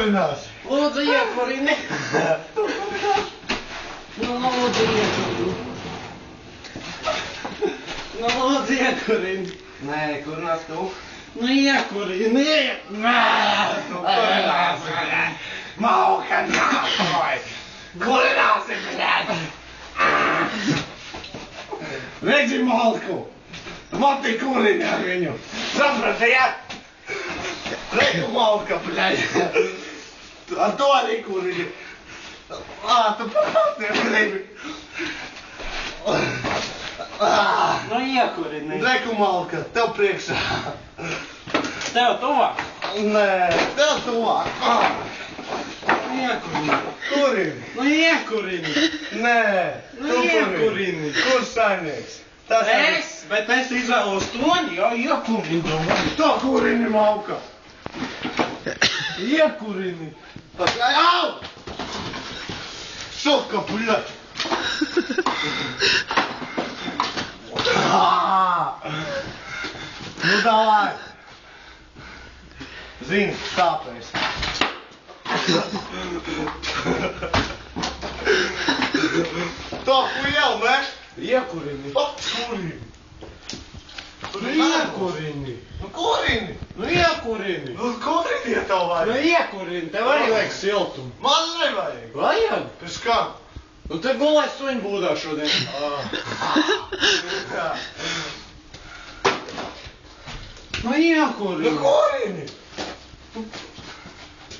kurinās? Lūdzu, iekurini. Nu, lūdzu, iekurini. Nu, lūdzu, iekurini. Nē, kurinās tu? Nu, iekurini. Tu kurinās, bļaļ. Mauka nākoj. Kurināsi, bļaļ. Redzi malku. Mati kurini ar viņu. Saprati, ja? Reku malka, bļaļ. Ar to arī kurini. Tu pati gribi. Nu, iekurini. Reku malka, tev priekšā. Tev tuvāk. Nē, tev tuvāk. Iekurini. Kurini? Nu, iekurini. Nē, Nu, iekurini. Kur saimnieks? Tas Es, bet es izvēlos toņi, jau iekurini. To kurini malka. Iekurini. Au! Šoka, bļaļ. Nu, davai. Zini, sāpēs. To huļau, ne? Iekurini. Kurini. Nu, iekurini. Nu, kurini. Nu, iekurini. Nu, kurini, ja tev Nu, vajag. iekurini. Tev arī vajag siltumu. Man nevajag. Vajag? Pēc kā? Nu, te gulēs suņu būdā šodien. Jā. Nu, iekurini. Nu, kurini.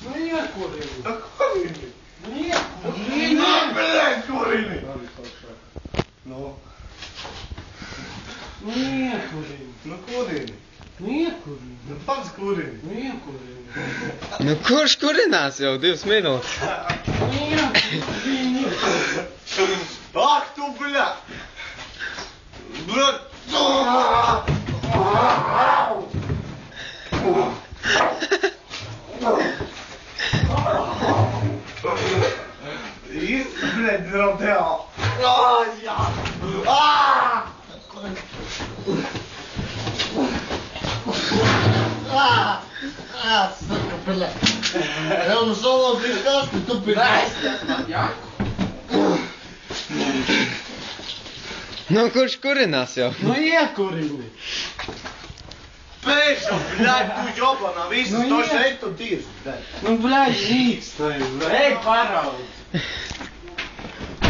Nu, iekurini. Nu, kurini. Nu, iekurini. Nu, bļaļ, kurini. Nu. Nu, iekurini. Nu, kurini. Nu, iekurini. Nu, pats kurini. Nu, iekurini. Nu, kurš kurinās jau 2 minūtes? Nu, iekurini. Ak, tu, bļa! Bļa! Izbred, Rodeo! Jā! Saka, bļa! Jau nu salauzīšu kastu, tu pirms! Jā. Nu, kurš kurinās jau? Nu, iekurini. Pēkšņi, bļaļ, tu jobanā, visus Nu, to jā. šeit tu tīrs, bļaļ. Nu, bļaļ, nīks tev. Ej, paraud.